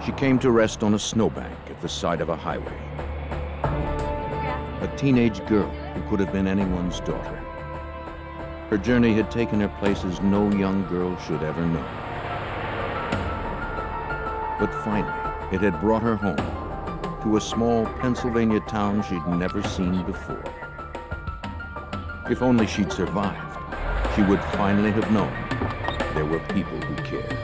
She came to rest on a snowbank at the side of a highway. A teenage girl who could have been anyone's daughter. Her journey had taken her places no young girl should ever know. But finally, it had brought her home to a small Pennsylvania town she'd never seen before. If only she'd survived, she would finally have known there were people who cared.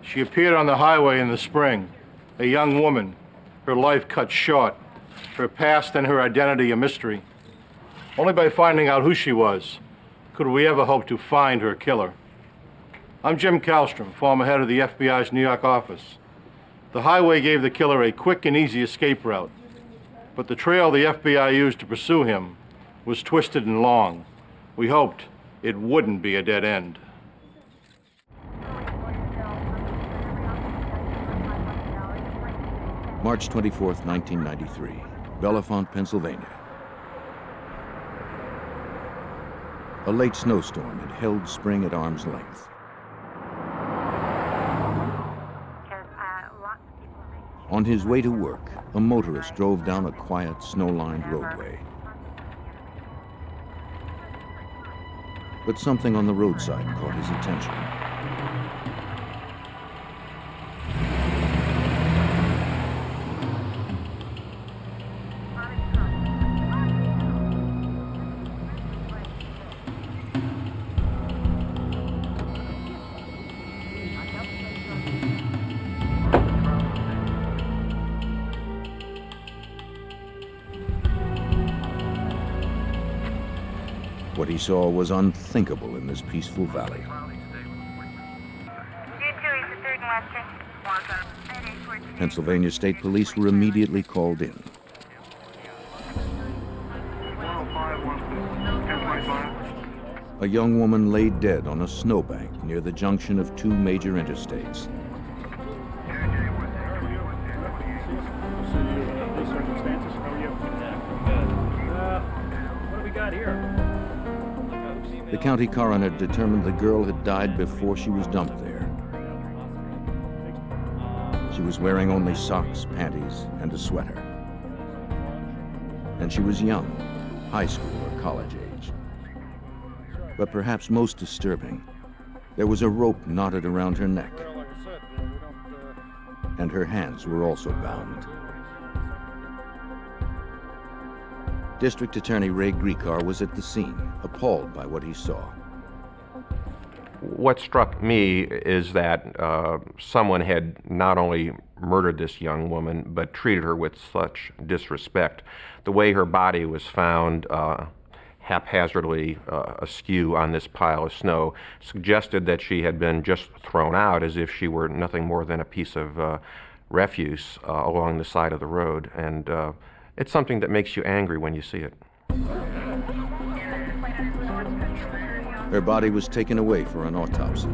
She appeared on the highway in the spring, a young woman, her life cut short, her past and her identity a mystery. Only by finding out who she was could we ever hope to find her killer. I'm Jim Kallstrom, former head of the FBI's New York office. The highway gave the killer a quick and easy escape route, but the trail the FBI used to pursue him was twisted and long. We hoped it wouldn't be a dead end. March 24th, 1993, Bellefonte, Pennsylvania. A late snowstorm had held spring at arm's length. On his way to work, a motorist drove down a quiet, snow-lined roadway. But something on the roadside caught his attention. What he saw was unthinkable in this peaceful valley. Pennsylvania State Police were immediately called in. A young woman lay dead on a snowbank near the junction of two major interstates. What do we got here? The county coroner determined the girl had died before she was dumped there. She was wearing only socks, panties, and a sweater. And she was young, high school or college age. But perhaps most disturbing, there was a rope knotted around her neck. And her hands were also bound. District Attorney Ray Gricar was at the scene, appalled by what he saw. What struck me is that someone had not only murdered this young woman, but treated her with such disrespect. The way her body was found haphazardly askew on this pile of snow suggested that she had been just thrown out as if she were nothing more than a piece of refuse along the side of the road. And it's something that makes you angry when you see it. Her body was taken away for an autopsy.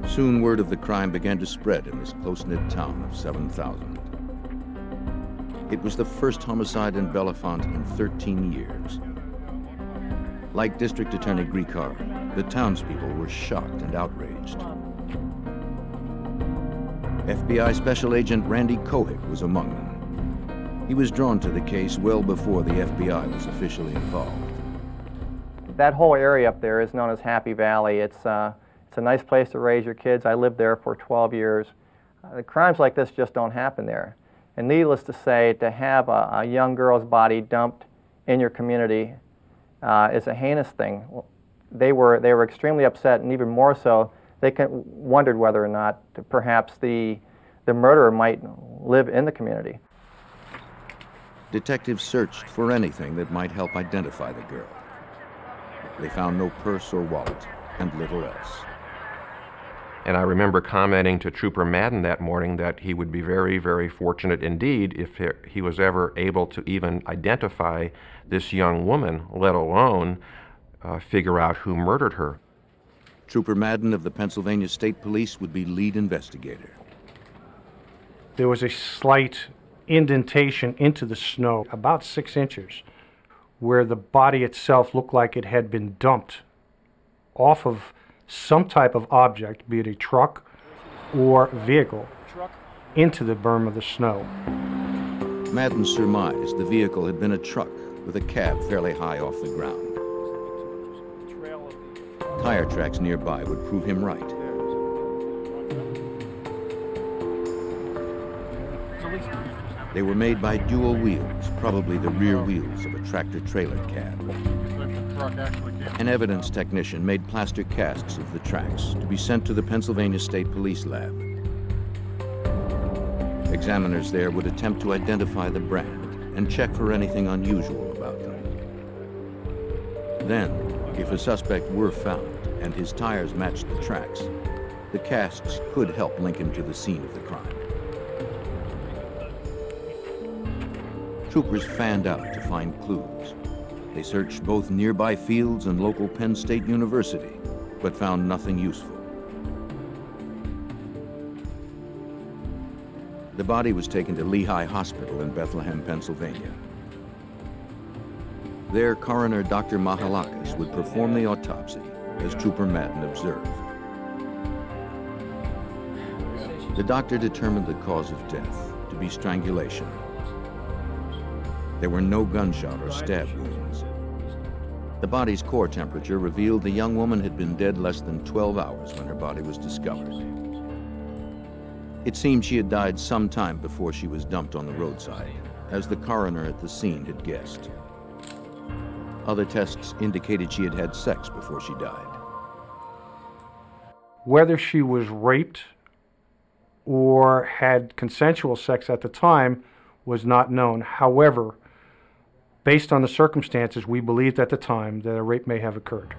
Soon word of the crime began to spread in this close-knit town of 7,000. It was the first homicide in Bellefonte in 13 years. Like District Attorney Gricar, the townspeople were shocked and outraged. FBI Special Agent Randy Kohik was among them. He was drawn to the case well before the FBI was officially involved. That whole area up there is known as Happy Valley. It's a nice place to raise your kids. I lived there for 12 years. The crimes like this just don't happen there. And needless to say, to have a young girl's body dumped in your community is a heinous thing. They were extremely upset, and even more so, they wondered whether or not perhaps the murderer might live in the community. Detectives searched for anything that might help identify the girl. They found no purse or wallet, and little else. And I remember commenting to Trooper Madden that morning that he would be very, very fortunate indeed if he was ever able to even identify this young woman, let alone figure out who murdered her. Trooper Madden of the Pennsylvania State Police would be lead investigator. There was a slight indentation into the snow, about 6 inches, where the body itself looked like it had been dumped off of some type of object, be it a truck or vehicle, into the berm of the snow. Madden surmised the vehicle had been a truck with a cab fairly high off the ground. Tire tracks nearby would prove him right. They were made by dual wheels, probably the rear wheels of a tractor-trailer cab. An evidence technician made plaster casts of the tracks to be sent to the Pennsylvania State Police lab. Examiners there would attempt to identify the brand and check for anything unusual about them. Then, if a suspect were found and his tires matched the tracks, the casts could help link him to the scene of the crime. Troopers fanned out to find clues. They searched both nearby fields and local Penn State University, but found nothing useful. The body was taken to Lehigh Hospital in Bethlehem, Pennsylvania. There, coroner Dr. Mahalakis would perform the autopsy, as Trooper Madden observed. The doctor determined the cause of death to be strangulation. There were no gunshot or stab wounds. The body's core temperature revealed the young woman had been dead less than 12 hours when her body was discovered. It seemed she had died some time before she was dumped on the roadside, as the coroner at the scene had guessed. Other tests indicated she had had sex before she died. Whether she was raped or had consensual sex at the time was not known. However, based on the circumstances, we believed at the time that a rape may have occurred.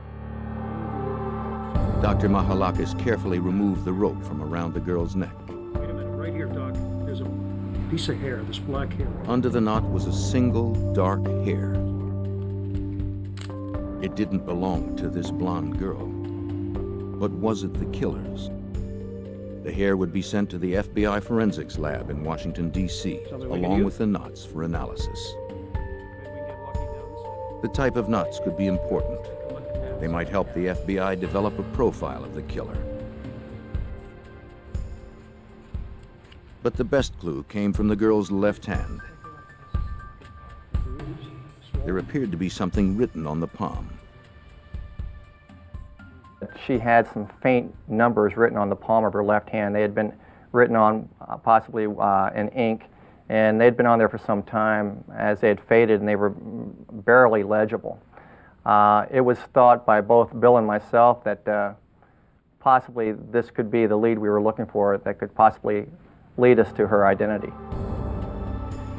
Dr. Mahalakis carefully removed the rope from around the girl's neck. Wait a minute, right here, Doc, there's a piece of hair, this black hair. Under the knot was a single dark hair. It didn't belong to this blonde girl. But was it the killer's? The hair would be sent to the FBI forensics lab in Washington, D.C., along with the knots for analysis. The type of knots could be important. They might help the FBI develop a profile of the killer. But the best clue came from the girl's left hand. There appeared to be something written on the palm. She had some faint numbers written on the palm of her left hand. They had been written on possibly in ink, and they'd been on there for some time as they had faded, and they were barely legible. It was thought by both Bill and myself that possibly this could be the lead we were looking for that could possibly lead us to her identity.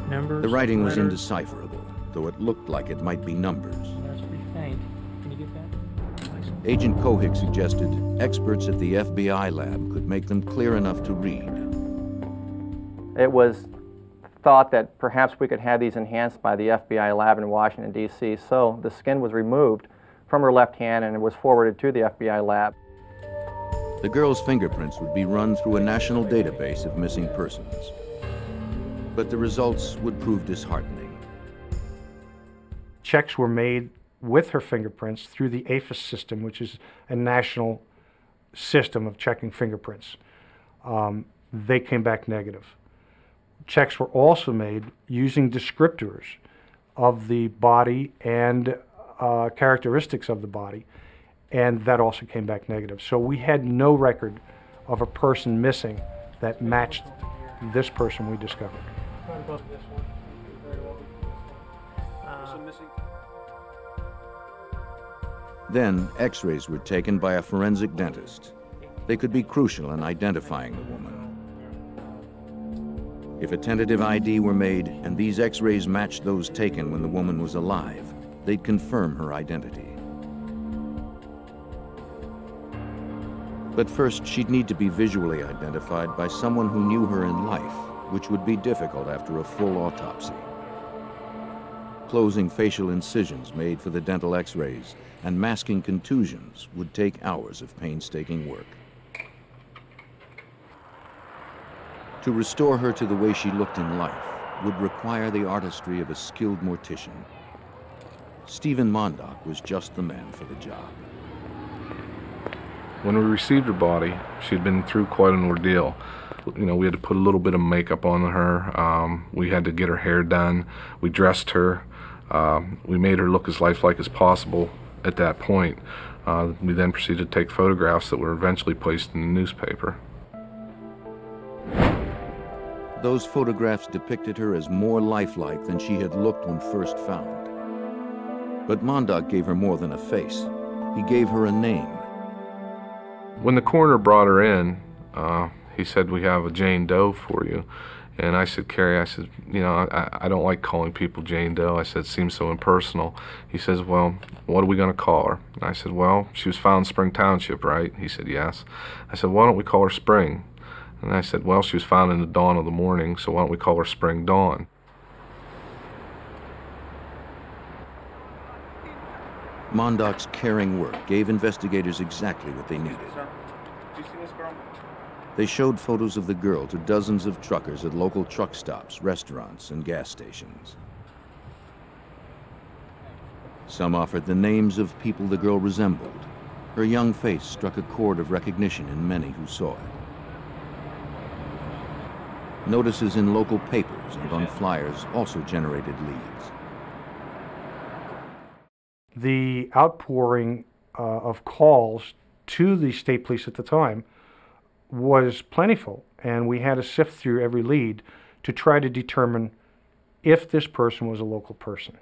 Numbers, the writing was letters. indecipherable, though it looked like it might be numbers. That's pretty faint. Can you get that? Agent Kohig suggested experts at the FBI lab could make them clear enough to read. It was thought that perhaps we could have these enhanced by the FBI lab in Washington, D.C., so the skin was removed from her left hand and it was forwarded to the FBI lab. The girl's fingerprints would be run through a national database of missing persons. But the results would prove disheartening. Checks were made with her fingerprints through the AFIS system, which is a national system of checking fingerprints. They came back negative. Checks were also made using descriptors of the body and characteristics of the body, and that also came back negative. So we had no record of a person missing that matched this person we discovered. Then, x-rays were taken by a forensic dentist. They could be crucial in identifying the woman. If a tentative ID were made and these x-rays matched those taken when the woman was alive, they'd confirm her identity. But first, she'd need to be visually identified by someone who knew her in life, which would be difficult after a full autopsy. Closing facial incisions made for the dental x-rays and masking contusions would take hours of painstaking work. To restore her to the way she looked in life would require the artistry of a skilled mortician. Stephen Mondock was just the man for the job. When we received her body, she'd been through quite an ordeal. You know, we had to put a little bit of makeup on her. We had to get her hair done. We dressed her. We made her look as lifelike as possible at that point. We then proceeded to take photographs that were eventually placed in the newspaper. Those photographs depicted her as more lifelike than she had looked when first found. But Mondock gave her more than a face. He gave her a name. When the coroner brought her in, he said, "We have a Jane Doe for you." And I said, "Carrie," I said, "you know, I don't like calling people Jane Doe." I said, "It seems so impersonal." He says, "Well, what are we going to call her?" And I said, "Well, she was found in Spring Township, right?" He said, "Yes." I said, "Why don't we call her Spring?" And I said, "Well, she was found in the dawn of the morning, so why don't we call her Spring Dawn?" Mondock's caring work gave investigators exactly what they needed. They showed photos of the girl to dozens of truckers at local truck stops, restaurants, and gas stations. Some offered the names of people the girl resembled. Her young face struck a chord of recognition in many who saw it. Notices in local papers and on flyers also generated leads. The outpouring of calls to the state police at the time was plentiful, and we had to sift through every lead to try to determine if this person was a local person.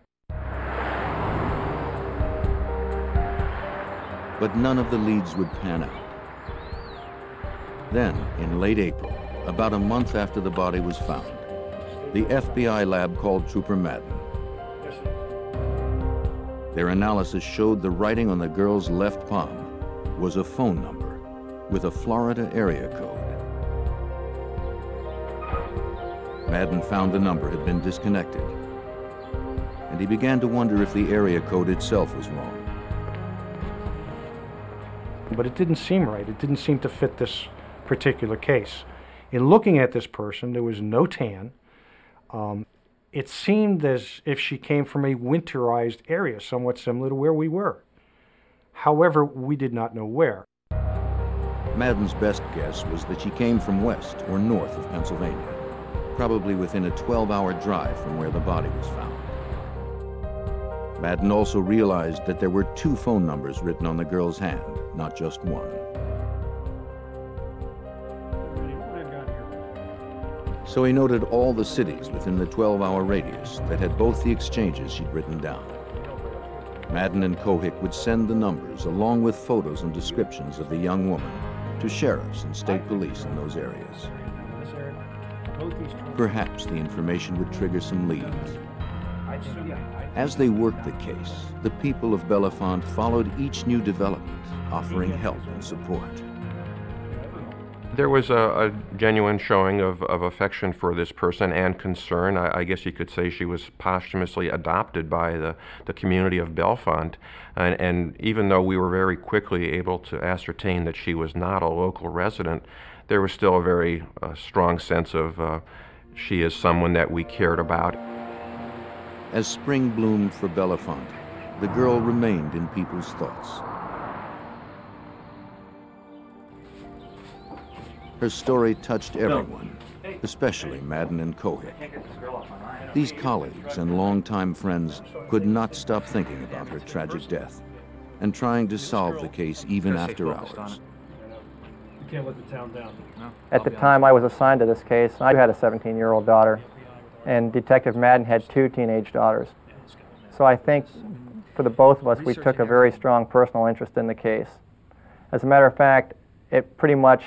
But none of the leads would pan out. Then, in late April, about a month after the body was found, the FBI lab called Trooper Madden. Their analysis showed the writing on the girl's left palm was a phone number with a Florida area code. Madden found the number had been disconnected, and he began to wonder if the area code itself was wrong. But it didn't seem right. It didn't seem to fit this particular case. In looking at this person, there was no tan. It seemed as if she came from a winterized area, somewhat similar to where we were. However, we did not know where. Madden's best guess was that she came from west or north of Pennsylvania, probably within a 12-hour drive from where the body was found. Madden also realized that there were 2 phone numbers written on the girl's hand, not just one. So he noted all the cities within the 12-hour radius that had both the exchanges she'd written down. Madden and Kohik would send the numbers along with photos and descriptions of the young woman to sheriffs and state police in those areas. Perhaps the information would trigger some leads. As they worked the case, the people of Bellefonte followed each new development, offering help and support. There was a genuine showing of affection for this person and concern. I guess you could say she was posthumously adopted by the community of Bellefonte. And even though we were very quickly able to ascertain that she was not a local resident, there was still a very strong sense of she is someone that we cared about. As spring bloomed for Bellefonte, the girl remained in people's thoughts. Her story touched everyone, especially Madden and Kohik. These colleagues and longtime friends could not stop thinking about her tragic death and trying to solve the case even after hours. You can't let the town down. At the time I was assigned to this case, I had a 17-year-old daughter, and Detective Madden had 2 teenage daughters. So I think for the both of us, we took a very strong personal interest in the case. As a matter of fact, it pretty much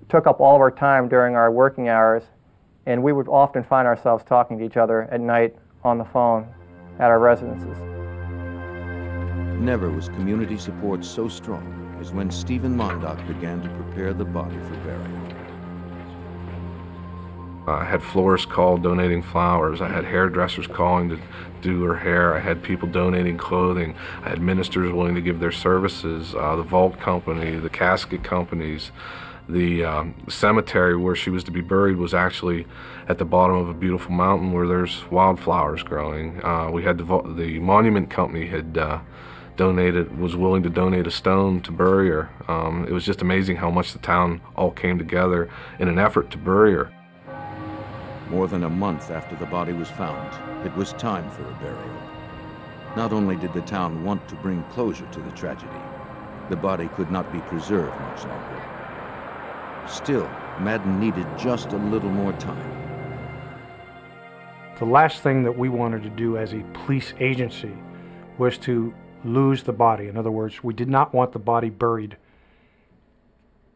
took up all of our time during our working hours, and we would often find ourselves talking to each other at night on the phone at our residences. Never was community support so strong is when Stephen Mondock began to prepare the body for burial. I had florists call donating flowers. I had hairdressers calling to do her hair. I had people donating clothing. I had ministers willing to give their services. The vault company, the casket companies. The cemetery where she was to be buried was actually at the bottom of a beautiful mountain where there's wildflowers growing. We had the monument company had was willing to donate a stone to bury her. It was just amazing how much the town all came together in an effort to bury her. More than a month after the body was found, it was time for a burial. Not only did the town want to bring closure to the tragedy, the body could not be preserved much longer. Still, Madden needed just a little more time. The last thing that we wanted to do as a police agency was to lose the body. In other words, we did not want the body buried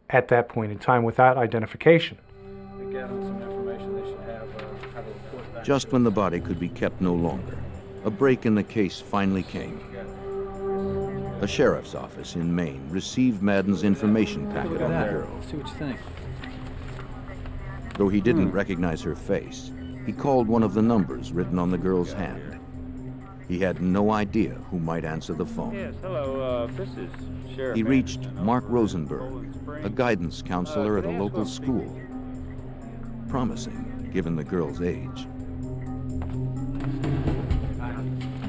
at that point in time without identification. Just when the body could be kept no longer, a break in the case finally came. A sheriff's office in Maine received Madden's information packet on the girl. See what you think. Though he didn't recognize her face, he called one of the numbers written on the girl's hand. He had no idea who might answer the phone. Yes, hello, this is Sheriff. He reached Mark Rosenberg, a guidance counselor at a local school. Promising, given the girl's age.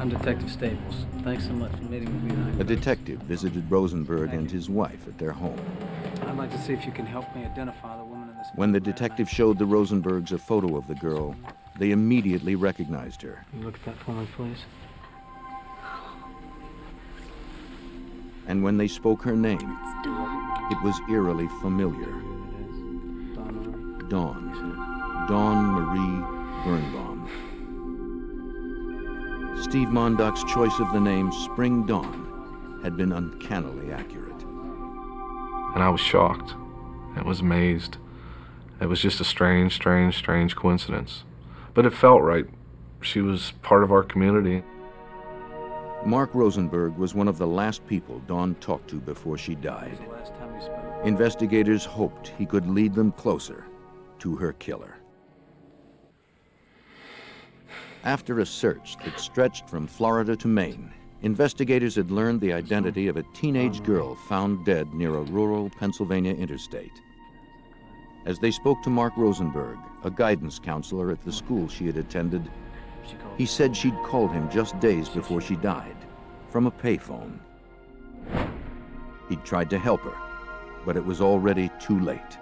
I'm Detective Staples. Thanks so much for meeting with me tonight. A detective visited Rosenberg and his wife at their home. I'd like to see if you can help me identify the woman in this. When the detective showed the Rosenbergs a photo of the girl, they immediately recognized her. Can you look at that for me, please? And when they spoke her name, it was eerily familiar. Dawn Marie Birnbaum. Steve Mondock's choice of the name Spring Dawn had been uncannily accurate. And I was shocked. I was amazed. It was just a strange coincidence. But it felt right. She was part of our community. Mark Rosenberg was one of the last people Dawn talked to before she died. Investigators hoped he could lead them closer to her killer. After a search that stretched from Florida to Maine, investigators had learned the identity of a teenage girl found dead near a rural Pennsylvania interstate. As they spoke to Mark Rosenberg, a guidance counselor at the school she had attended, he said she'd called him just days before she died, from a payphone. He'd tried to help her, but it was already too late.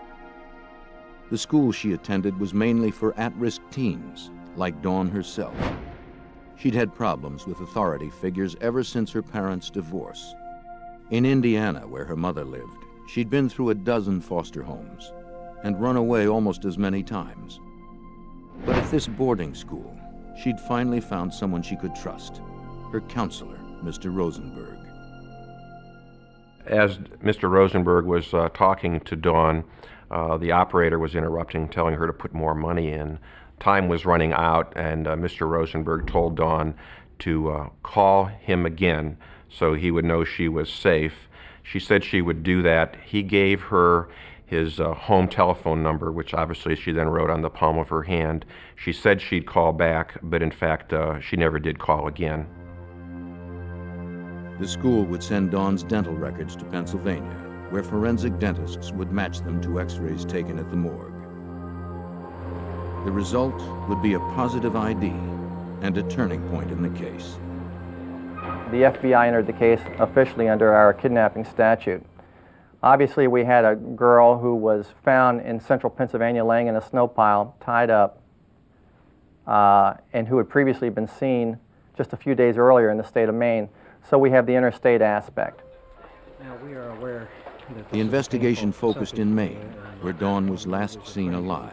The school she attended was mainly for at-risk teens, like Dawn herself. She'd had problems with authority figures ever since her parents' divorce. In Indiana, where her mother lived, she'd been through a dozen foster homes and run away almost as many times. But at this boarding school, she'd finally found someone she could trust, her counselor, Mr. Rosenberg. As Mr. Rosenberg was talking to Dawn, the operator was interrupting, telling her to put more money in. Time was running out, and Mr. Rosenberg told Dawn to call him again so he would know she was safe. She said she would do that. He gave her his home telephone number, which obviously she then wrote on the palm of her hand. She said she'd call back, but in fact, she never did call again. The school would send Dawn's dental records to Pennsylvania, where forensic dentists would match them to x-rays taken at the morgue. The result would be a positive ID and a turning point in the case. The FBI entered the case officially under our kidnapping statute. Obviously, we had a girl who was found in central Pennsylvania laying in a snow pile, tied up, and who had previously been seen just a few days earlier in the state of Maine. So we have the interstate aspect. Now, we are aware that the investigation focused in Maine, where Dawn was last seen alive.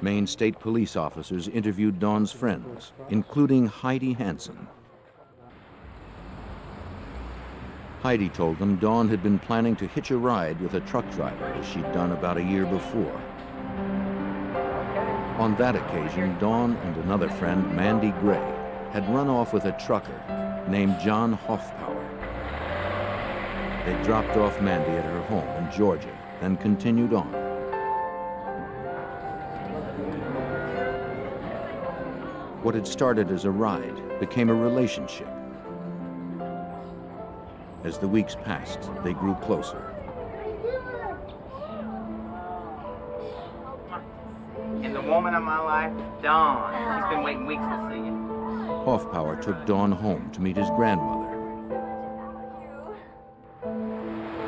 Maine state police officers interviewed Dawn's friends, including Heidi Hansen. Heidi told them Dawn had been planning to hitch a ride with a truck driver, as she'd done about a year before. On that occasion, Dawn and another friend, Mandy Gray, had run off with a trucker named John Hoffpower. They dropped off Mandy at her home in Georgia, then continued on. What had started as a ride became a relationship. As the weeks passed, they grew closer. And the woman of my life, Dawn. She's been waiting weeks to see you. Hoffpauir took Dawn home to meet his grandmother.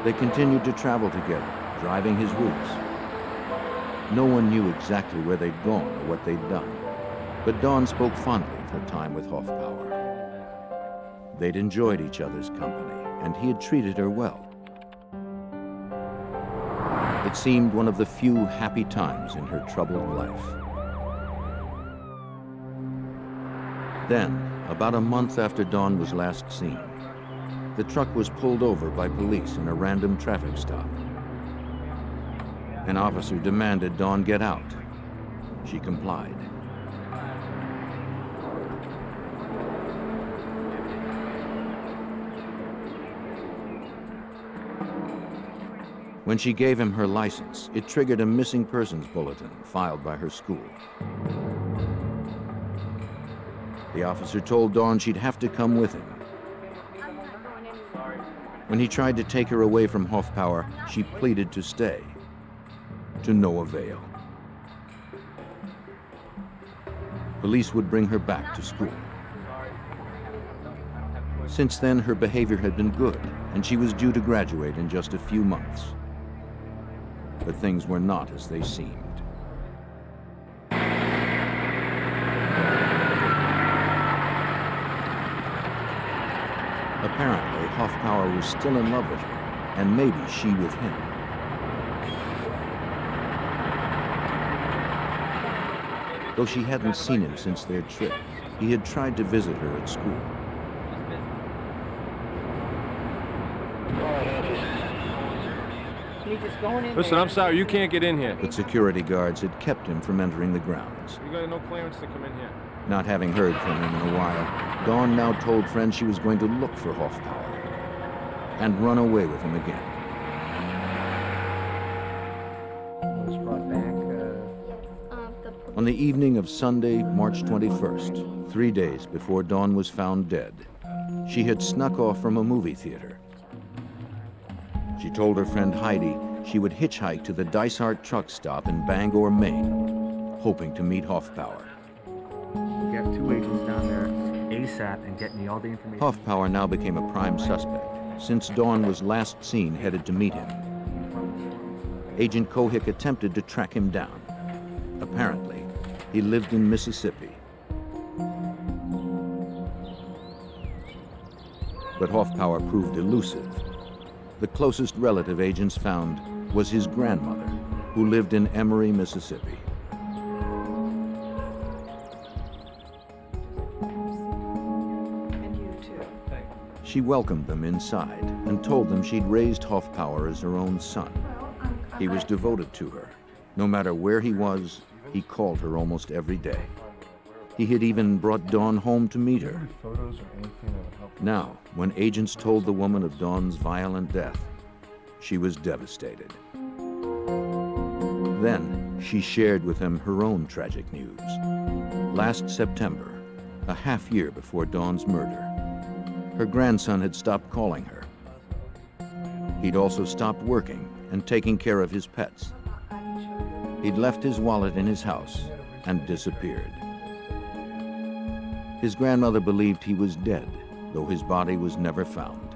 They continued to travel together, driving his routes. No one knew exactly where they'd gone or what they'd done, but Dawn spoke fondly of her time with Hoffpauir. They'd enjoyed each other's company, and he had treated her well. It seemed one of the few happy times in her troubled life. Then, about a month after Dawn was last seen, the truck was pulled over by police in a random traffic stop. An officer demanded Dawn get out. She complied. When she gave him her license, it triggered a missing persons bulletin filed by her school. The officer told Dawn she'd have to come with him. When he tried to take her away from Hoffpauir, she pleaded to stay, to no avail. Police would bring her back to school. Since then, her behavior had been good, and she was due to graduate in just a few months. But things were not as they seemed. Apparently, Hoffpauir was still in love with her, and maybe she with him. Though she hadn't seen him since their trip, he had tried to visit her at school. Listen, I'm sorry, you can't get in here. But security guards had kept him from entering the grounds. You got no clearance to come in here. Not having heard from him in a while, Dawn now told friends she was going to look for Hoffpauir and run away with him again. On the evening of Sunday, March 21st, 3 days before Dawn was found dead, she had snuck off from a movie theater. She told her friend Heidi she would hitchhike to the Dysart truck stop in Bangor, Maine, hoping to meet Hoffpauir. We got 2 agents down there ASAP and get me all the information. Hoffpauir now became a prime suspect, since Dawn was last seen headed to meet him. Agent Kohik attempted to track him down. Apparently, he lived in Mississippi. But Hoffpauir proved elusive. The closest relative agents found was his grandmother, who lived in Emery, Mississippi. She welcomed them inside and told them she'd raised Hoffpauir as her own son. He was devoted to her. No matter where he was, he called her almost every day. He had even brought Dawn home to meet her. Now, when agents told the woman of Dawn's violent death, she was devastated. Then, she shared with them her own tragic news. Last September, a half year before Dawn's murder, her grandson had stopped calling her. He'd also stopped working and taking care of his pets. He'd left his wallet in his house and disappeared. His grandmother believed he was dead, though his body was never found.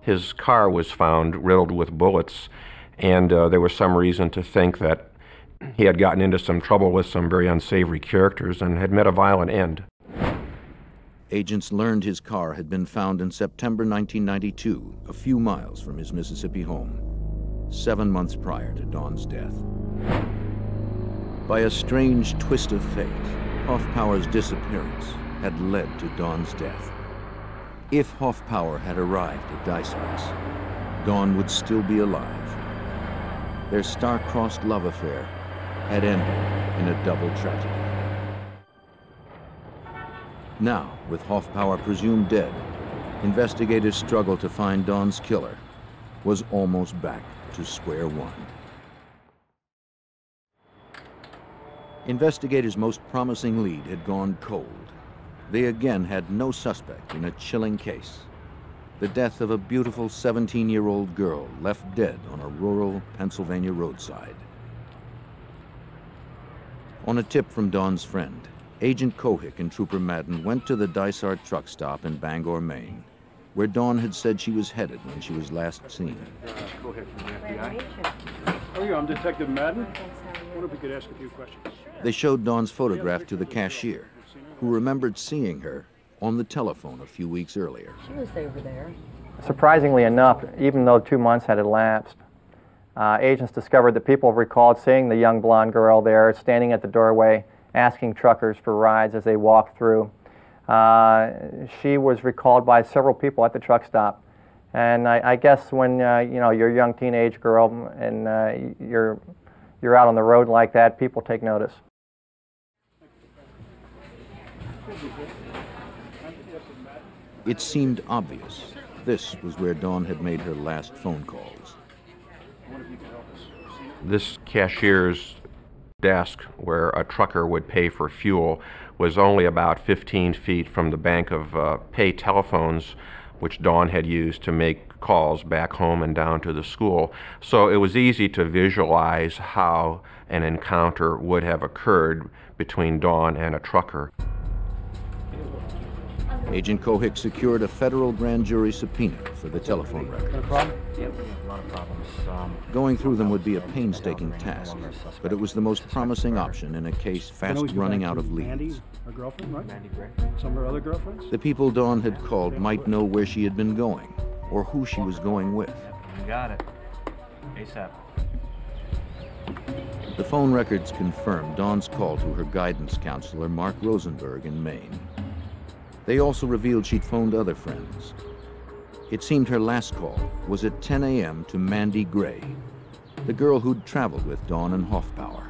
His car was found riddled with bullets, and there was some reason to think that he had gotten into some trouble with some very unsavory characters and had met a violent end. Agents learned his car had been found in September 1992, a few miles from his Mississippi home, 7 months prior to Dawn's death. By a strange twist of fate, Hoffpauir's disappearance had led to Dawn's death. If Hoffpauir had arrived at Dysart's, Dawn would still be alive. Their star-crossed love affair had ended in a double tragedy. Now, with Hoffpauir presumed dead, Investigators' struggle to find Dawn's killer was almost back to square one. Investigators' most promising lead had gone cold. They again had no suspect in a chilling case: the death of a beautiful 17-year-old girl left dead on a rural Pennsylvania roadside. On a tip from Dawn's friend, Agent Kohick and Trooper Madden went to the Dysart truck stop in Bangor, Maine, where Dawn had said she was headed when she was last seen. Kohick from the FBI. How are you? I'm Detective Madden. I wonder if we could ask a few questions. They showed Dawn's photograph to the cashier, who remembered seeing her on the telephone a few weeks earlier. She was over there. Surprisingly enough, even though 2 months had elapsed, agents discovered that people recalled seeing the young blonde girl there standing at the doorway asking truckers for rides as they walked through. She was recalled by several people at the truck stop. And I guess when you know, you're a young teenage girl and you're out on the road like that, people take notice. It seemed obvious this was where Dawn had made her last phone calls. This cashier's desk, where a trucker would pay for fuel, was only about 15 feet from the bank of pay telephones which Dawn had used to make calls back home and down to the school. So it was easy to visualize how an encounter would have occurred between Dawn and a trucker. Agent Kohick secured a federal grand jury subpoena for the telephone records. Got a problem? Yeah, we have a lot of problems. Going through them would be a painstaking task, but it was the most promising option in a case fast running out of leads. Mandy, her girlfriend, right? Mandy Gray. Some of her other girlfriends? The people Dawn had called might know where she had been going, or who she was going with. You got it. ASAP. The phone records confirmed Dawn's call to her guidance counselor, Mark Rosenberg, in Maine. They also revealed she'd phoned other friends. It seemed her last call was at 10 a.m. to Mandy Gray, the girl who'd traveled with Dawn and Hoffbauer.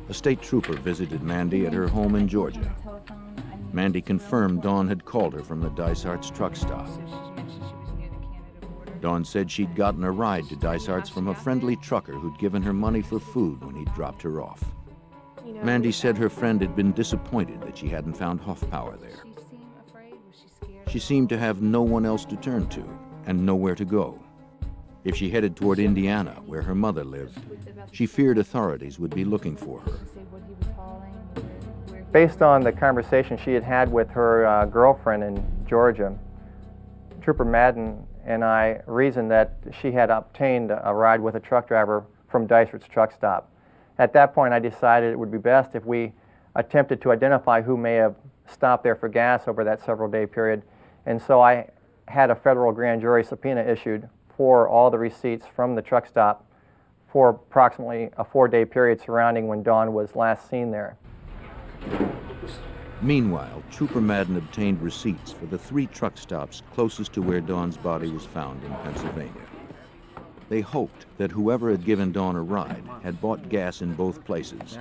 A state trooper visited Mandy at her home in Georgia. Mandy confirmed Dawn had called her from the Dysart's truck stop. Dawn said she'd gotten a ride to Dysart's from a friendly trucker who'd given her money for food when he'd dropped her off. Mandy said her friend had been disappointed that she hadn't found Hoffbauer there. She seemed to have no one else to turn to and nowhere to go. If she headed toward Indiana, where her mother lived, she feared authorities would be looking for her. Based on the conversation she had had with her girlfriend in Georgia, Trooper Madden and I reasoned that she had obtained a ride with a truck driver from Dysart's truck stop. At that point, I decided it would be best if we attempted to identify who may have stopped there for gas over that several-day period. And so I had a federal grand jury subpoena issued for all the receipts from the truck stop for approximately a 4-day period surrounding when Dawn was last seen there. Meanwhile, Trooper Madden obtained receipts for the 3 truck stops closest to where Dawn's body was found in Pennsylvania. They hoped that whoever had given Dawn a ride had bought gas in both places.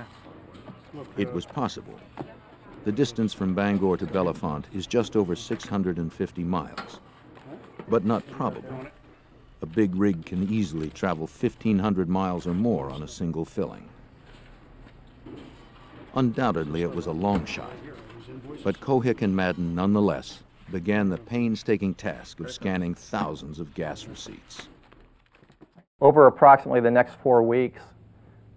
It was possible. The distance from Bangor to Bellefonte is just over 650 miles, but not probable. A big rig can easily travel 1,500 miles or more on a single filling. Undoubtedly, it was a long shot, but Kohick and Madden nonetheless began the painstaking task of scanning thousands of gas receipts. Over approximately the next 4 weeks,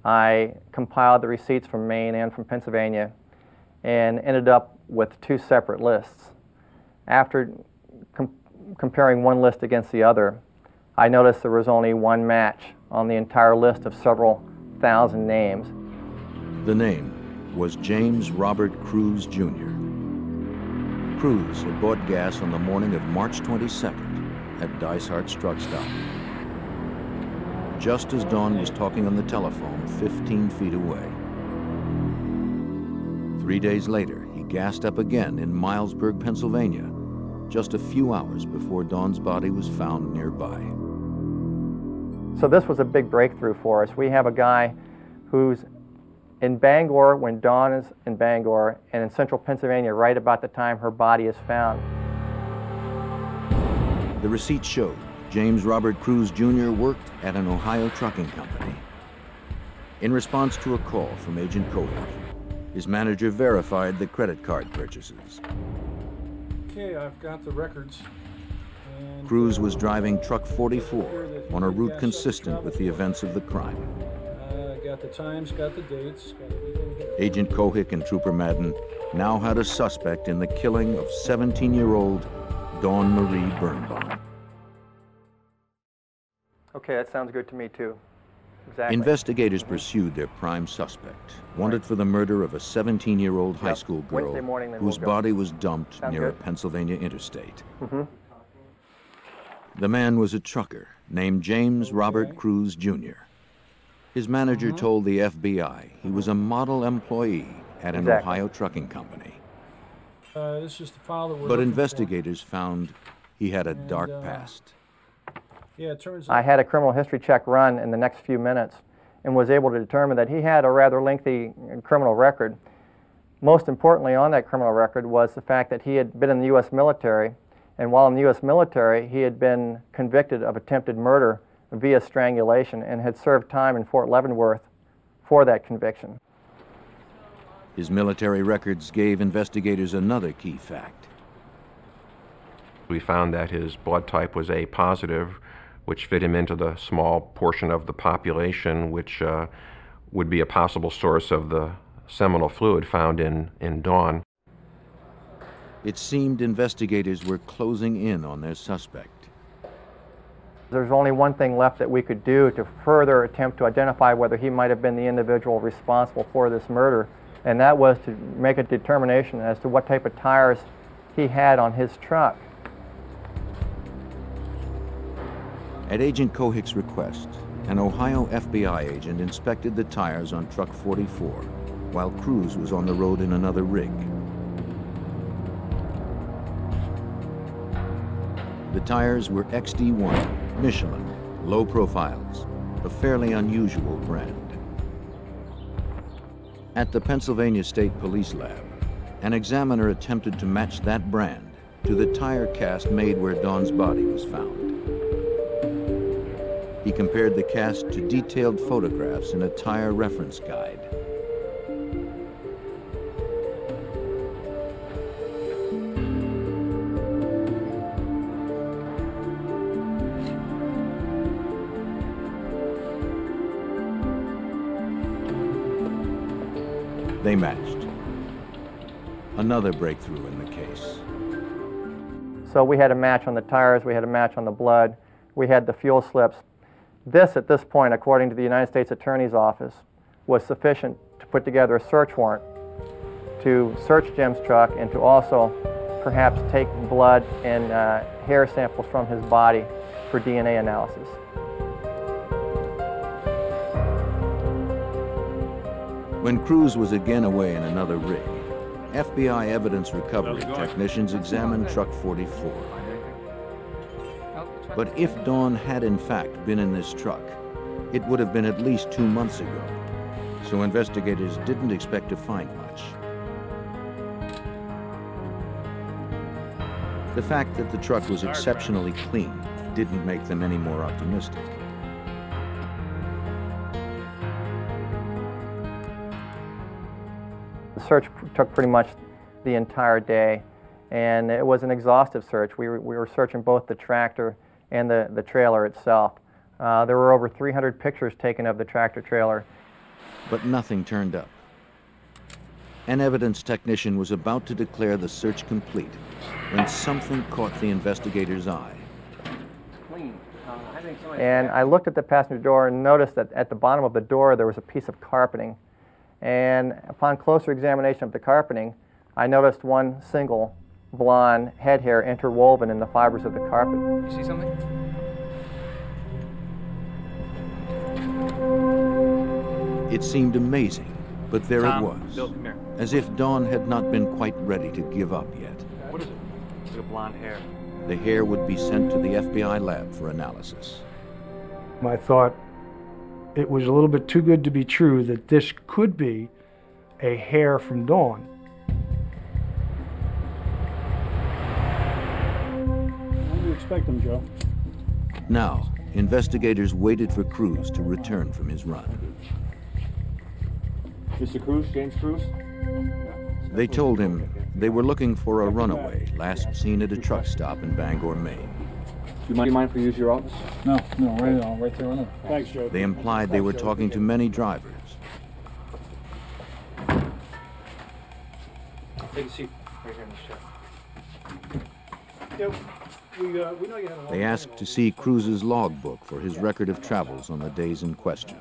I compiled the receipts from Maine and from Pennsylvania and ended up with 2 separate lists. After comparing one list against the other, I noticed there was only one match on the entire list of several thousand names. The name was James Robert Cruz, Jr. Cruz had bought gas on the morning of March 22nd at Dysart's truck stop, just as Dawn was talking on the telephone 15 feet away. 3 days later, he gassed up again in Milesburg, Pennsylvania, just a few hours before Dawn's body was found nearby. So this was a big breakthrough for us. We have a guy who's in Bangor when Dawn is in Bangor, and in central Pennsylvania right about the time her body is found. The receipt showed James Robert Cruz Jr. worked at an Ohio trucking company. In response to a call from Agent Kohik, his manager verified the credit card purchases. Okay, I've got the records. And, Cruz was driving truck 44 on a route consistent with the events of the crime. Got the times, got the dates, got everything here. Agent Kohik and Trooper Madden now had a suspect in the killing of 17-year-old Dawn Marie Birnbaum. Okay, that sounds good to me too. Exactly. Investigators pursued their prime suspect, wanted for the murder of a 17-year-old high school girl Wednesday morning, then whose we'll go. body was dumped Sound near a good? Pennsylvania interstate. Mm-hmm. The man was a trucker named James Robert Cruz Jr. His manager told the FBI he was a model employee at an Exactly. Ohio trucking company. This is the file that we're But looking investigators found he had a dark for. past. Yeah, it turns I had a criminal history check run in the next few minutes and was able to determine that he had a rather lengthy criminal record. Most importantly on that criminal record was the fact that he had been in the U.S. military, and while in the U.S. military, he had been convicted of attempted murder via strangulation and had served time in Fort Leavenworth for that conviction. His military records gave investigators another key fact. We found that his blood type was A positive, which fit him into the small portion of the population which would be a possible source of the seminal fluid found in Dawn. It seemed investigators were closing in on their suspect. There's only one thing left that we could do to further attempt to identify whether he might have been the individual responsible for this murder, and that was to make a determination as to what type of tires he had on his truck. At Agent Kohik's request, an Ohio FBI agent inspected the tires on truck 44 while Cruz was on the road in another rig. The tires were XD1, Michelin, low profiles, a fairly unusual brand. At the Pennsylvania State Police Lab, an examiner attempted to match that brand to the tire cast made where Dawn's body was found. He compared the cast to detailed photographs in a tire reference guide. They matched. Another breakthrough in the case. So we had a match on the tires, we had a match on the blood, we had the fuel slips. This, at this point, according to the United States Attorney's Office, was sufficient to put together a search warrant to search Jim's truck and to also perhaps take blood and hair samples from his body for DNA analysis. When Cruz was again away in another rig, FBI evidence recovery technicians examined truck 44. But if Dawn had in fact been in this truck, it would have been at least 2 months ago, so investigators didn't expect to find much. The fact that the truck was exceptionally clean didn't make them any more optimistic. The search took pretty much the entire day, and it was an exhaustive search. We were searching both the tractor and the trailer itself. There were over 300 pictures taken of the tractor trailer. But nothing turned up. An evidence technician was about to declare the search complete when something caught the investigator's eye. And I looked at the passenger door and noticed that at the bottom of the door there was a piece of carpeting. And upon closer examination of the carpeting, I noticed one single blonde head hair interwoven in the fibers of the carpet. You see something? It seemed amazing, but there it was, Bill, come here. as if Dawn had not been quite ready to give up yet. What is it? It's like a blonde hair. The hair would be sent to the FBI lab for analysis. I thought it was a little bit too good to be true that this could be a hare from Dawn. When do you expect them, Joe? Now, investigators waited for Cruz to return from his run. Mr. Cruz, James Cruz? They told him they were looking for a runaway last seen at a truck stop in Bangor, Maine. Do you mind if we use your office? No, right there on it. Thanks, Joe. They implied they were talking to many drivers. Take a seat right here in the shed. Yeah, we know you have a... They asked to see Cruz's logbook for his record of travels on the days in question.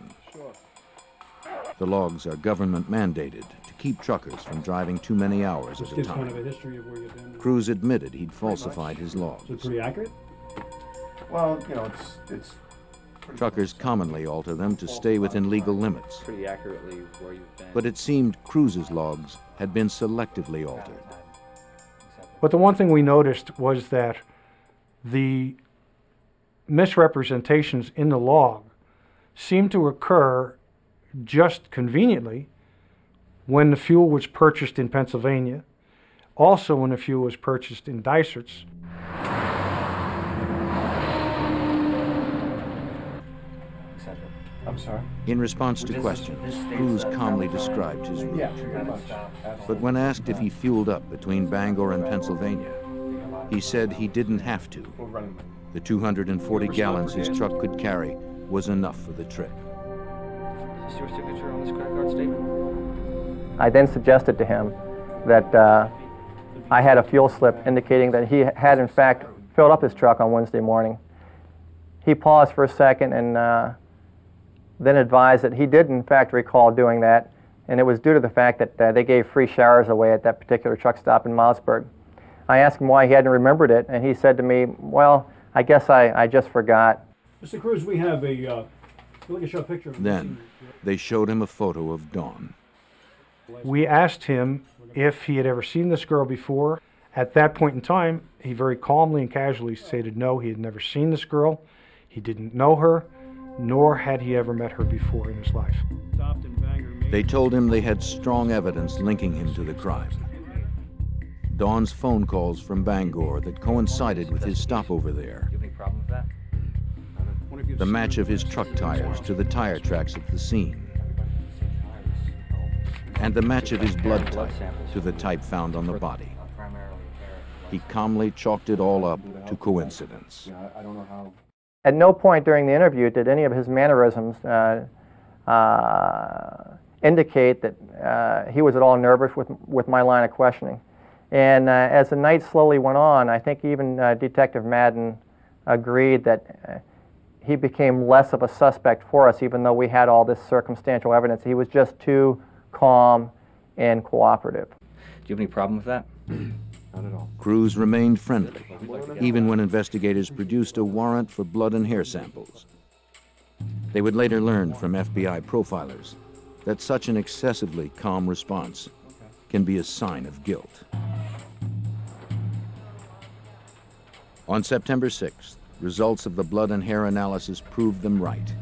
The logs are government mandated to keep truckers from driving too many hours at a Gives kind of a time. history of where you've been. Cruz admitted he'd falsified his logs. Is it pretty accurate? Well, you know, it's Truckers commonly alter them to stay within legal limits. Pretty accurately where you've been. But it seemed Cruz's logs had been selectively altered. But the one thing we noticed was that the misrepresentations in the log seemed to occur just conveniently when the fuel was purchased in Pennsylvania, also when the fuel was purchased in Dysert's. I'm sorry. In response to questions, Cruz calmly described his route. But when asked if he fueled up between Bangor and Pennsylvania, he said he didn't have to. The 240 gallons his truck could carry was enough for the trip. Is this your signature on this credit card statement? I then suggested to him that I had a fuel slip indicating that he had in fact filled up his truck on Wednesday morning. He paused for a second and then advised that he did in fact recall doing that, and it was due to the fact that they gave free showers away at that particular truck stop in Mossburg. I asked him why he hadn't remembered it, and he said to me, well, I guess I just forgot. Mr. Cruz, we have a, we'll show a picture of Then, they showed him a photo of Dawn. We asked him if he had ever seen this girl before. At that point in time, he very calmly and casually stated no, he had never seen this girl, he didn't know her, nor had he ever met her before in his life. They told him they had strong evidence linking him to the crime. Dawn's phone calls from Bangor that coincided with his stopover there. Do you have any problem with that? The match of his truck tires to the tire tracks at the scene. And the match of his blood type to the type found on the body. He calmly chalked it all up to coincidence. I don't know how. At no point during the interview did any of his mannerisms indicate that he was at all nervous with my line of questioning. And as the night slowly went on, I think even Detective Madden agreed that he became less of a suspect for us, even though we had all this circumstantial evidence. He was just too calm and cooperative. Do you have any problem with that? Not at all. Cruz remained friendly, even when investigators produced a warrant for blood and hair samples. They would later learn from FBI profilers that such an excessively calm response can be a sign of guilt. On September 6th, results of the blood and hair analysis proved them right.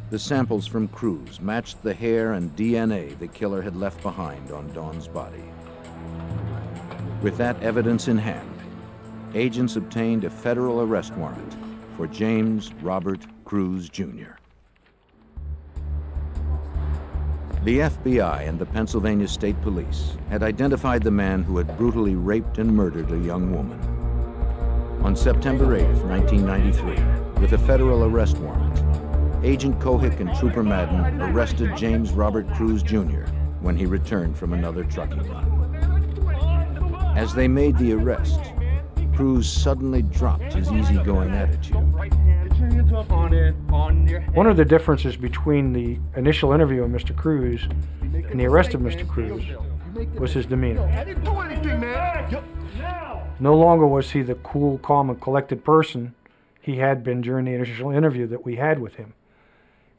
The samples from Cruz matched the hair and DNA the killer had left behind on Dawn's body. With that evidence in hand, agents obtained a federal arrest warrant for James Robert Cruz, Jr. The FBI and the Pennsylvania State Police had identified the man who had brutally raped and murdered a young woman. On September 8, 1993, with a federal arrest warrant, Agent Kohik and Trooper Madden arrested James Robert Cruz, Jr. when he returned from another trucking run. As they made the arrest, Cruz suddenly dropped his easygoing attitude. One of the differences between the initial interview of Mr. Cruz and the arrest of Mr. Cruz was his demeanor. No longer was he the cool, calm, and collected person he had been during the initial interview that we had with him.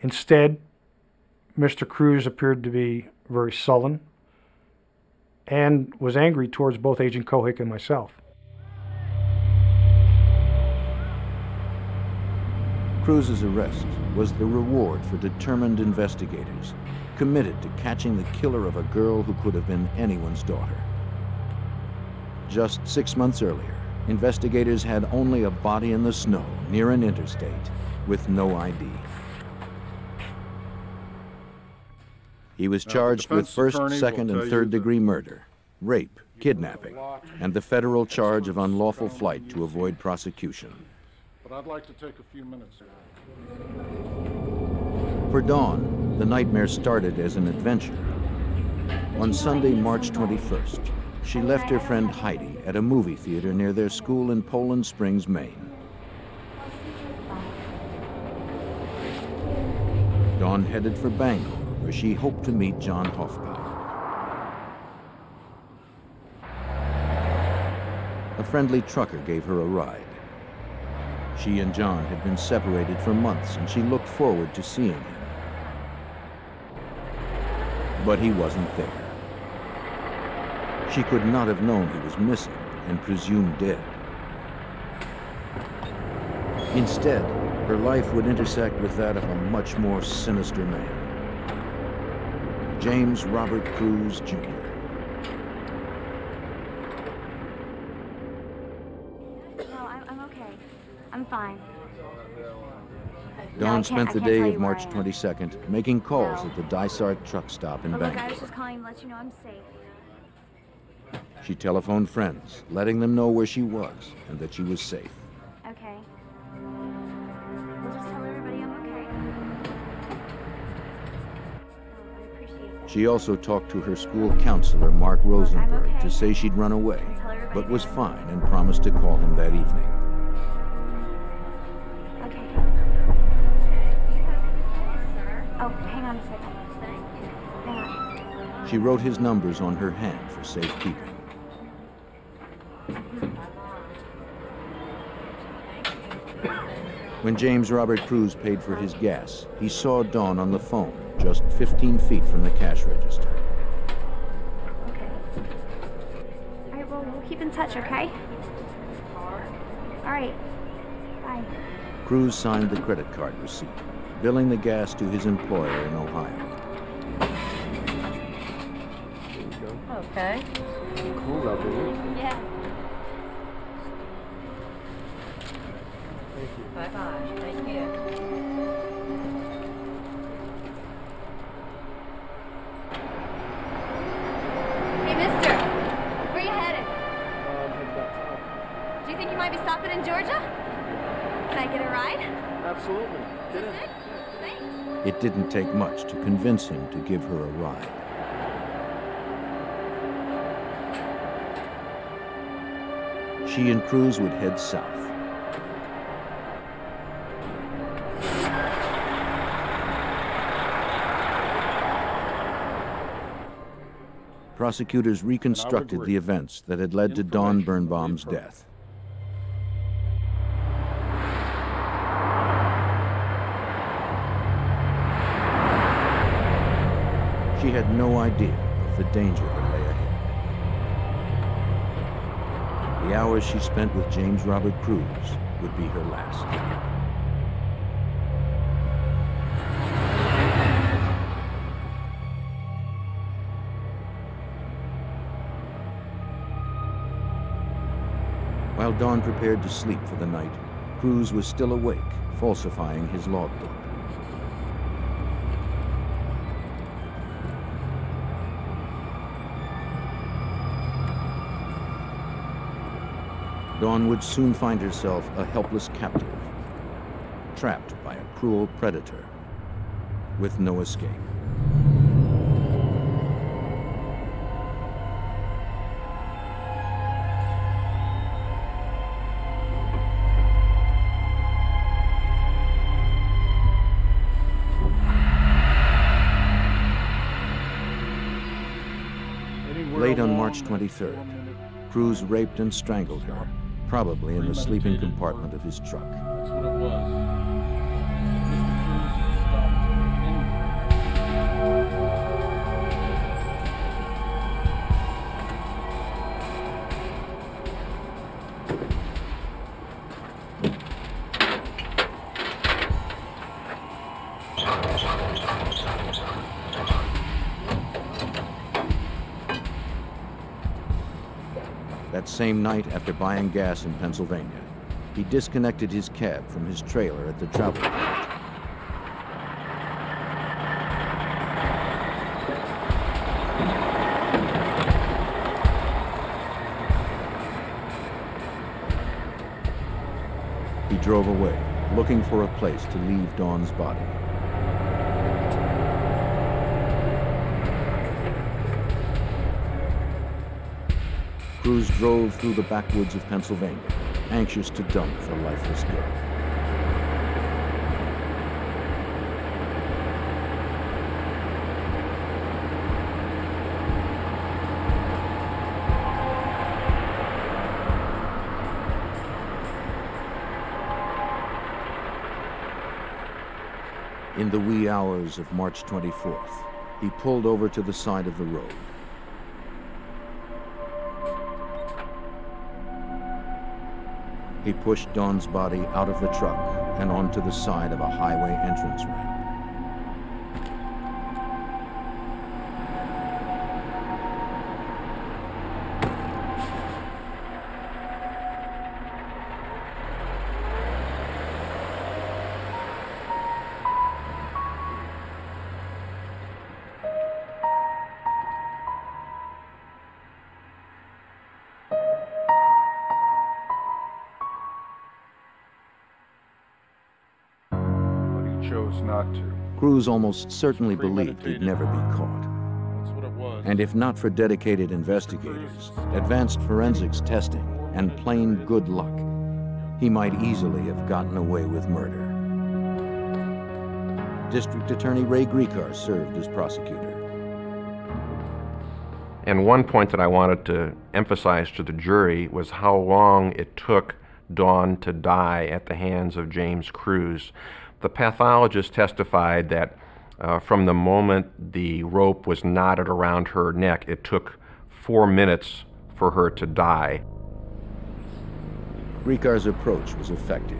Instead, Mr. Cruz appeared to be very sullen and was angry towards both Agent Kohik and myself. Cruz's arrest was the reward for determined investigators committed to catching the killer of a girl who could have been anyone's daughter. Just 6 months earlier, investigators had only a body in the snow near an interstate with no ID. He was charged with first, second, and third-degree murder, rape, kidnapping, and the federal charge of unlawful flight to avoid prosecution. But I'd like to take a few minutes here. For Dawn, the nightmare started as an adventure. On Sunday, March 21st, she left her friend Heidi at a movie theater near their school in Poland Springs, Maine. Dawn headed for Bangor, where she hoped to meet John Hoffman. A friendly trucker gave her a ride. She and John had been separated for months, and she looked forward to seeing him. But he wasn't there. She could not have known he was missing and presumed dead. Instead, her life would intersect with that of a much more sinister man, James Robert Cruz, Jr. No, I'm okay. I'm fine. Dawn spent the day of March 22nd making calls at the Dysart truck stop in Look, I Bangor. was just calling to let you know I'm safe. She telephoned friends, letting them know where she was and that she was safe. Okay. We'll just tell everybody I'm okay. I appreciate that. She also talked to her school counselor, Mark Rosenberg, to say she'd run away, but was fine and promised to call him that evening. Oh, hang on a second. Hang on. She wrote his numbers on her hand for safekeeping. When James Robert Cruz paid for his gas, he saw Dawn on the phone, just 15 feet from the cash register. Okay. All right, well, we'll keep in touch, okay? All right. Bye. Cruz signed the credit card receipt, billing the gas to his employer in Ohio. Okay. Cool out there. Yeah. Thank you. Bye-bye. Thank you. Hey, mister. Where you headed? Headed back south. Do you think you might be stopping in Georgia? Can I get a ride? Absolutely. Get in. Thanks. It didn't take much to convince him to give her a ride. She and Cruz would head south. Prosecutors reconstructed the events that had led to Dawn Birnbaum's death. She had no idea of the danger that lay ahead. The hours she spent with James Robert Cruz would be her last. While Dawn prepared to sleep for the night, Cruz was still awake, falsifying his logbook. Dawn would soon find herself a helpless captive, trapped by a cruel predator, with no escape. Late on March 23rd, Cruz raped and strangled her, probably in the sleeping compartment of his truck. That's what it was. That same night, after buying gas in Pennsylvania, he disconnected his cab from his trailer at the travel port. He drove away, looking for a place to leave Dawn's body. Cruz drove through the backwoods of Pennsylvania, anxious to dump the lifeless girl. In the wee hours of March 24th, he pulled over to the side of the road. He pushed Dawn's body out of the truck and onto the side of a highway entrance ramp. Chose not to. Cruz almost certainly believed he'd never be caught. That's what it was. And if not for dedicated investigators, advanced forensics testing, and plain good luck, he might easily have gotten away with murder. District Attorney Ray Gricar served as prosecutor. And one point that I wanted to emphasize to the jury was how long it took Dawn to die at the hands of James Cruz. The pathologist testified that from the moment the rope was knotted around her neck, it took 4 minutes for her to die. Gricar's approach was effective.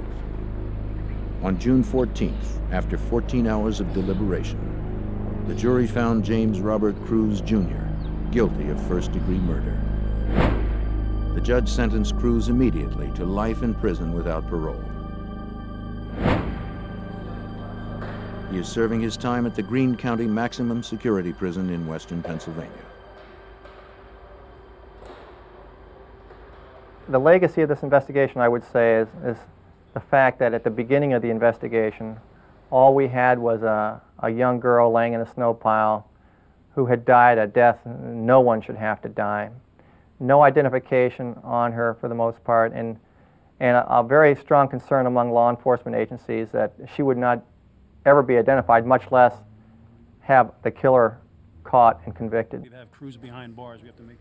On June 14th, after 14 hours of deliberation, the jury found James Robert Cruz, Jr. guilty of first-degree murder. The judge sentenced Cruz immediately to life in prison without parole. He is serving his time at the Greene County Maximum Security Prison in western Pennsylvania. The legacy of this investigation, I would say, is the fact that at the beginning of the investigation, all we had was a young girl laying in a snow pile who had died a death no one should have to die. No identification on her for the most part, and a very strong concern among law enforcement agencies that she would not ever be identified, much less have the killer caught and convicted. We have Cruz behind bars. We have to make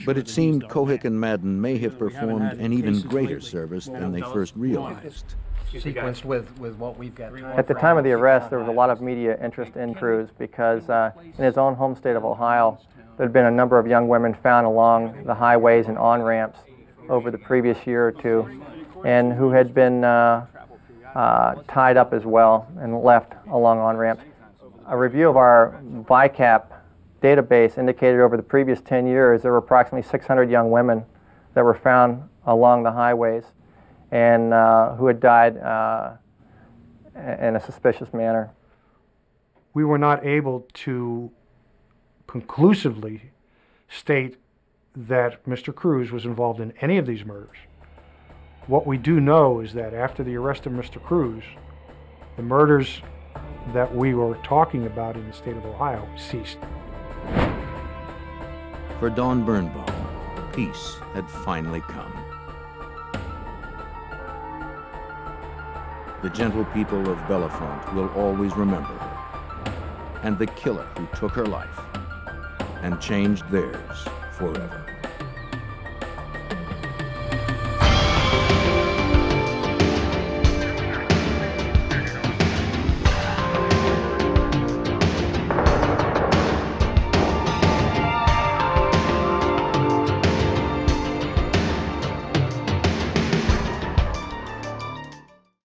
But it seemed Kohik and Madden may have performed an even greater service than they first realized. Sequenced with what we've got. At the time of the arrest, there was a lot of media interest in Cruz because in his own home state of Ohio, there had been a number of young women found along the highways and on-ramps over the previous year or two, and who had been tied up as well and left along on-ramps. A review of our VICAP database indicated over the previous 10 years there were approximately 600 young women that were found along the highways and who had died in a suspicious manner. We were not able to conclusively state that Mr. Cruz was involved in any of these murders. What we do know is that after the arrest of Mr. Cruz, the murders that we were talking about in the state of Ohio ceased. For Dawn Birnbaum, peace had finally come. The gentle people of Bellefonte will always remember her, and the killer who took her life and changed theirs forever.